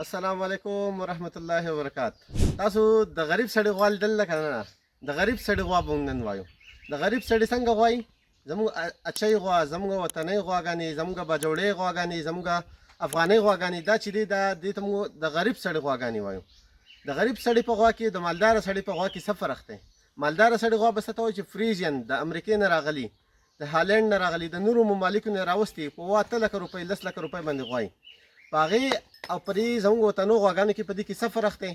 السلام علیکم ورحمت الله وبرکاته. تاسو د غریب سړي غوا لیدل کنه؟ د غریب سړي غوا به نن وایو. د غریب سړي څنګه غوای؟ زموږ اچۍ غوا، زموږ وطنۍ غواګانې، زموږ بجوړۍ غواګانې، زموږ افغانۍ غواګانې، دا چې دي دا دې ته موږ د غریب سړي غواګانې وایو. د غریب سړي په غوا کې د مالدار سړي په غوا کې څه فرق دی؟ مالدار سړي غوا به څه ته وایي چې فریزین د امریکې نه راغلي، د هالند نه راغلي، د نورو ممالکو نه راوستي، په 8 لک روپۍ 10 لک روپۍ باندې غوای. په هغې او په دې زموږ وطنو غواګانو کې په دې کې څه فرق دی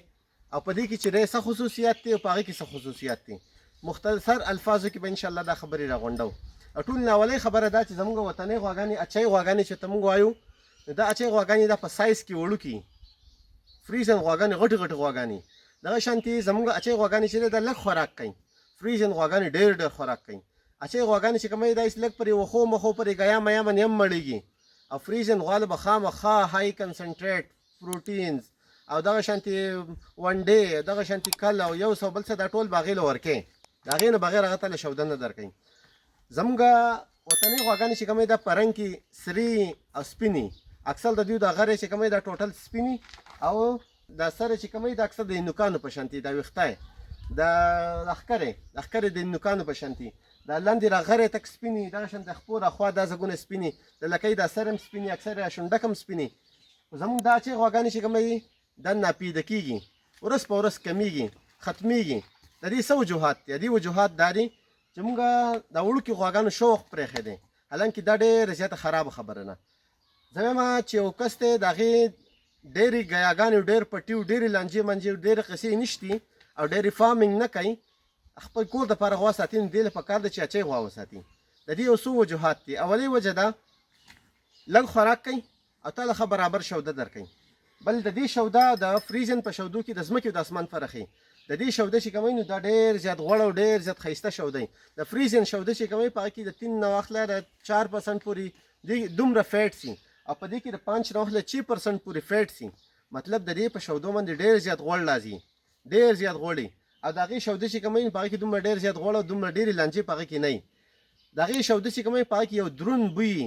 او په دې کې چې دی څه خصوصیات دي او په هغې کې څه خصوصیات دي. مختصر الفاظو کې به انشاءالله دا خبرې راغونډو. ټول ناولۍ خبره دا چې زموږ وطنۍ غواګانې اچۍ غواګانې چې ته موږ وایو، دا اچۍ غواګانې دا په سایز کې وړوکي فریزن غواګانې غټې غټې غواګانې. دغه شانتې زموږ اچۍ غواګانې چې دی دا لږ خوراک کوي. فریزن غواګانې ډېر ډېر خوراک کوي. اچۍ غواګانې چې کومه دا لږ پرې وښو مخو پرې ګیا میا باندې هم مړېږي. او فریزن غوا به خامخا های کنسنټریټ پروټینز او دغه شانتې ونډې دغه شانتې کل او یو څه بل څه دا ټول به هغې له ورکوې. د هغې نه بغیر هغه ته له شوده نه درکوي. زموږ وطنۍ غواګانې چې کومې دا په رنګ کې سرې او سپینې، اکثر د دوی د غرې چې کومې دا ټوټل سپینې او دا سره چې کومې دا اکثر د هندوکانو په شانتې دا ویښته د لښکرې د هندوکانو په شانتې دا لاندې راغرې تک سپینې، دغه شان د خپو راخوا دا زګونه سپینې، د لکۍ دا سر هم سپینې، اکثر یې شونډک هم سپینې. زموږ دا چې غواګانې چې کومه دي دا ناپیده کېږي، ورځ په ورځ کمیږي، ختمیږي. د دې څه وجوهات دي؟ د دې وجوهات دا دي چې موږ د وړوکي غواګانو شوق پرېښی دی، حالانکې دا ډېره زیاته خرابه خبره نه. زه وایم چې یو کس دی د هغې ډېرې ګیاګانې، ډېر پټي، ډېرې لانجې منجې، ډېرې قصې نشتي او ډېرې فارمینګ نه کوي، خپل کور دپاره غوا ساتي، نو دې له پکار ده چې اچۍ غوا وساتي. د دې یو څو وجوهات دي. اولۍ وجه ده لږ خوراک کوي او تا له برابر شوده درکوي. بل د دې شوده د فریزن په شودو کې د ځمکې او د اسمان فرق دی. د دې شوده چې کوموي نو دا ډېر زیات غوړ او ډېر زیات ښایسته شوده دی. د فریزن شوده چې کوموي په هغې کې د 3 نه واخله د 4% پورې دومره فیټ سي او په دې کې د 5 نه واخله 6% پورې فیټ سي. مطلب د دې په شودو باندې ډېر زیات غوړ راځي، ډېر زیات غوړي. او د هغې شوده چې کوموي په هغې کې دومره ډېر زیات غوړ او دومره ډېرې لانجې په هغې کې نه وي. د هغې شوده چې کوموي په هغې کې یو دروند بوی،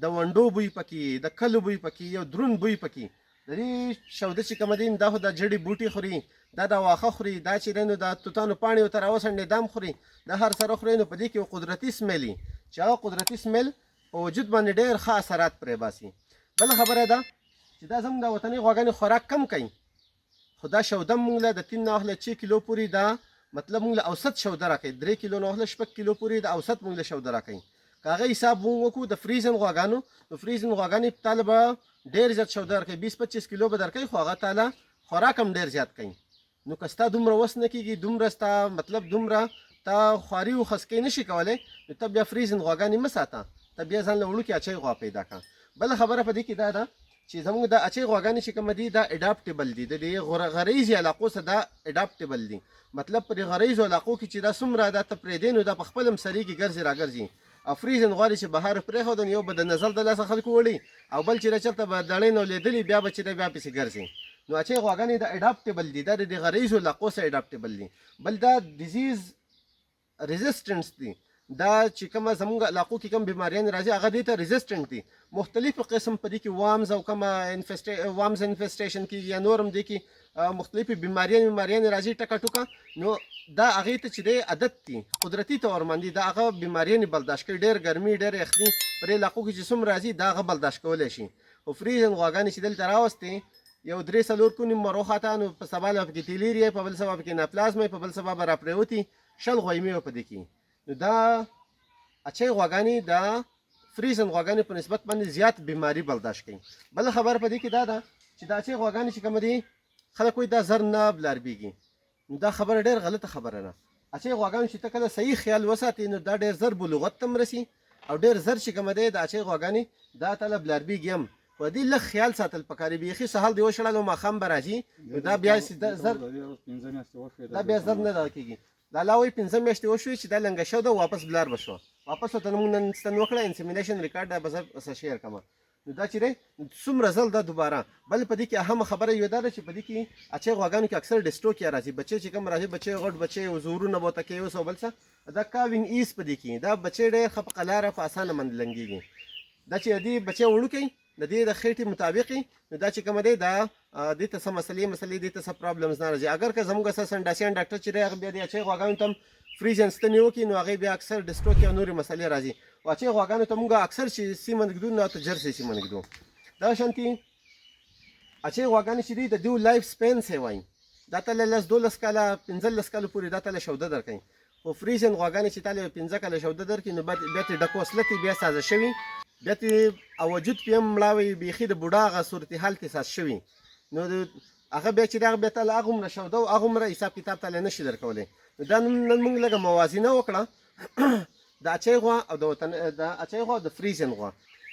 د ونډو بوی پکې، د کلو بوی پکې، یو دروند بوی پکې. د دې شوده چې کومه دي دا خو د جړې بوټي خوري، دا د واښه خوري، دا چې دی نو د توتانو پاڼې ورته راوڅنډې دا هم خوري، دا هر سره خوري. نو په دې کې یو قدرتي سمیل وي چې هغه قدرتي سمیل په وجود باندې ډېر ښه اثرات پرې باسي. بله خبره ده چې دا زموږ د وطنۍ غواګانې خوراک کم کوي، خو دا شوده موږ له د 3 نه واخله 6 کیلو پورې دا مطلب موږ له اوسط شوده راکوي. 3 کیلو نه واخله 6 کیلو پورې د اوسط موږ له شوده راکوي. که هغه حساب موږ وکړو د فریزن غواګانو، نو فریزن غواګانې تا له به ډېر زیات شوده درکوي، 20-25 کیلو به درکوي، خو هغه تا له خوراک هم ډېر زیات کوي. نو که ستا دومره وس نه کېږي، دومره ستا مطلب دومره تا خواري و خسکۍ نه شي کولی، نو ته بیا فریزن غواګانې مه ساته، ته بیا ځان له وړوکې اچۍ غوا پیدا کړه. بله خبره په دې کې دا ده چې زموږ د اچۍ غواګانې چې کومه دي دا اډاپټیبل دي، د دې غریزي علاقو څخه دا اډاپټیبل دي. مطلب په دې غریزو علاقو کې چې دا څومره دا ته پرېږدې نو دا په خپل هم سریږي، ګرځي راګرځي. او فریزن غواړي چې بهر پرېښودن، یو به د نظر د لاسه خلکو وړي او بل چې چېرته به دړۍ نه لیدلي بیا به چې دی بیا پسې ګرځي. نو اچۍ غواګانې دا اډاپټیبل دي، دا د دې غریزو علاقو سره اډاپټیبل دي. بل دا ډیزیز ریزسټنس دي، دا چې کومه زموږ علاقو کې کوم بیماریان راځي هغه دې ته ریزسټنټ دي. مختلف قسم په دې کې وامز او کومه وامز انفیسټیشن کېږي یا نور هم دې کې مختلفې بیماریان راځي ټکه ټوکه. نو دا هغې ته چې دی عادت دي، قدرتي طور باندې دا هغه بیماریانې برداشت کوي. ډېر ګرمي، ډېر یخني په دې علاقو کې چې څومره راځي دا هغه برداشت کولی شي. خو فریزن غواګانې چې دلته راوستې یو 3-4 کونې مر وخته، نو په سبا له پکې تیلیریا، په بل سبا پکې ناپلازمه، په بل سبا به راپرېوتي 20 غویمې به په دې کې. نو دا اچۍ غواګانې د فریزن غواګانې په نسبت باندې زیات بیماري برداشت کوي. بله خبره په دې کې دا ده چې د اچۍ غواګانې چې کومه دي خلک وایي دا زر نه بلاربېږي. نو دا خبره ډېر غلطه خبره ده. اچۍ غواګانو چې ته کله صحیح خیال وساتې نو دا ډېر زر بلوغت ته هم رسي او ډېر زر چې کومه دی د اچۍ غواګانې دا تله بلاربېږي هم. په دې لږ خیال ساتل پکار دی. بیخي سهال دی وشړل او ماښام به راځي، نو دا بیا زر نه دغه کېږي. دا لا وایي 5 میاشتې وشوې چې دا لنګه شوده واپس بلار به شوه، واپس ورته موږ نن ستن وکړه انسیمینیشن ریکارډ دا به زه شیر کړم. نو دا چې دی څومره ځل دا دوباره. بل په دې کې اهمه خبره یو دا ده چې په دې کې اچۍ غواګانو کې اکثر ډسټوکیا راځي. بچې چې کوم راځي، بچې غټ بچې زورونه به ورته کوي اوس او بل څه، دا کاوینګ ایز په دې کې دا بچې ډېر ښه په قلاره په اسانه باندې لنګېږي. دا چې دې بچې وړوکی د دې د خېټې مطابق نو دا چې کومه دی دا دې ته څه مسلې دې ته څه پرابلمز نه راځي. اگر که زموږ څه سنډاسیان ډاکټر چې دی هغه بیا د اچۍ غواګانو ته هم فریز انستنې وکړي نو هغې بیا اکثر ډسټروک او نورې مسلې راځي. او اچۍ غواګانو ته موږ اکثر چې سیمه نږدو نو ته جرسي سیمه نږدو. دغه شانتې اچۍ غواګانې چې دي د دوی لایف سپین څه وایي دا ته له 10-12 کاله 15 کالو پورې دا ته له شوده درکوي. خو فریزن غواګانې چې تا له 15 کاله شوده درکړي نو بیا ترې ډک وسلتې بیا سازه شوي بیا ترې وجود پې هم مړاوی بیخي د بوډا هغه صورتحال کې ساز شوي نو هغه بیا چې د هغه بیا ته له هغومره شوده او هغومره حساب کتاب ته له نشي درکولی. نو دا نن موږ لږه موازنه وکړه د اچۍ غوا او د اچۍ غوا او د فریزن غوا.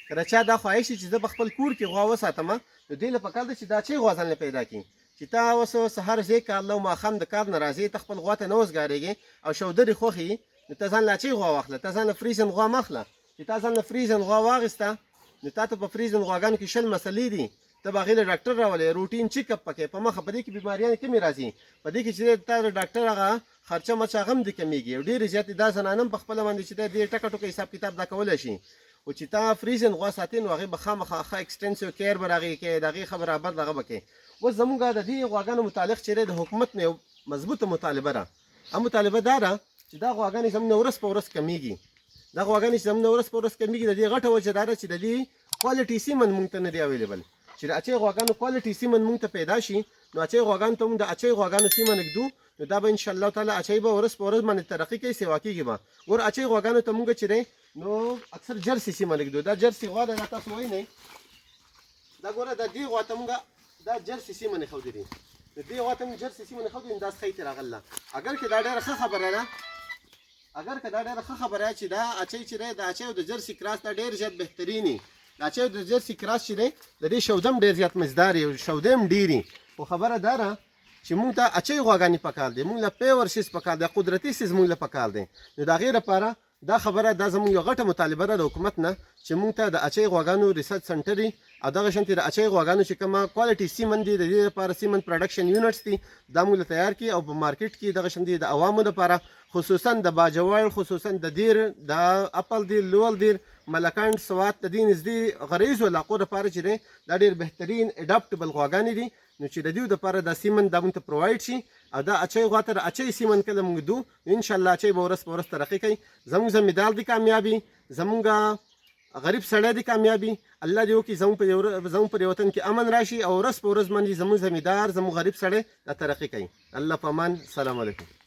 که د چا دا خواهش چې زه په خپل کور کې غوا وساتم نو دې له پکار ده چې د اچۍ غوا ځان له پیدا کړي چې تا اوس سهار ځې کار له ماښام د کار نه راځې ته خپل غوا ته نه وزګارېږې او شوده دې خوښي نو ته ځان له اچۍ غوا واخله ته ځان له فریزن غوا مه اخله. چې تا ځان له فریزن غوا واخیسته نو تا ته په فریزن غواګانو کې 20 مسلې دي ته به هغې له ډاکټر راولې روټین چیک اپ پکې په مخه په دې کې بیماریانې کمې راځي په دې کې چې تا د ډاکټر هغه خرچه مرچه هغه هم دې کمیږي او ډېرې زیاتې دا زنانه هم په خپله باندې چې دی ټکه ټوکه حساب کتاب دا کولی شي. او چې تا فریزن غوا ساتې نو هغې به خامخا ښه اکسټنسیو کیر به د هغې کوې د هغې ښه برابر دغه به کوې. اوس زموږ د دې غواګانو متعلق چې دی د حکومت نه یو مضبوطه مطالبه ده. هغه مطالبه دا ده چې دا غواګانې زموږ نه ورځ په ورځ کمیږي. دا غواګانې چې زموږ نه ورځ په ورځ کمیږي د دې غټه وجه دا ده چې د دې کوالټي سیمن موږ ته نه دی اویلیبل. چې د اچۍ غواګانو کوالټي سیمن موږ ته پیدا شي نو اچۍ غواګانو ته موږ د اچۍ غواګانو سیمه نږدو نو دا به انشاءالله تعالی اچۍ به ورځ په ورځ باندې ترقي کوي سیوا کېږي به. ور اچۍ غواګانو ته موږ چې دی نو اکثر جرسي سیمه نږدو دا جرسي غوا ده دا تاسو وایي نه دا ګوره د دې غوا ته موږ دا جرسي سیمه نه ښودې دي د دې غوا ته موږ جرسي سیمه نه ښودې دا ښه ترې راغله. اگر که دا ډېره ښه خبره ده چې دا اچۍ چې دی د اچۍ او د جرسي کراس دا ډېر زیات بهتریني د اچۍ او د جرسي کراس چې دی د دې شوده هم ډېر زیات مزدار وي او شوده هم ډېرې. خو خبره دا ده چې موږ ته اچۍ غواګانې پکار دی موږ له پیور سیز پکار دی قدرتي سیز موږ له پکار دی. نو د هغې لپاره دا خبره دا زموږ یو غټه مطالبه ده د حکومت نه چې موږ ته د اچۍ غواګانو ریسرچ سنټر او دغه شانتې د اچۍ غواګانو چې کومه کوالټي سیمن دي د دې لپاره سیمن پروډکشن یونټس دي دا موږ تیار کړي او په مارکیټ کې دغه شانتې د عوامو لپاره خصوصا د باجوړ خصوصا د دیر د اپل دیر لول دیر ملکانډ سوات د دې نږدې غریزو علاقو لپاره چې دی دا ډېر بهترین اډاپټبل غواګانې دي. نو چې د دې لپاره دا سیمن دا موږ ته پرووایډ شي او دا اچۍ غوا ته د اچۍ سیمن کله موږ دو انشاءالله اچۍ به ورځ په ورځ ترقي کوي. زموږ زمیندار دي کامیابي زموږ غریب سړی دي کامیابي الله دې وکړي زموږ پر وطن کې امن راشي او ورځ په ورځ باندې زموږ زمیندار زموږ غریب سړی دا ترقي کوي. الله په امان. السلام علیکم.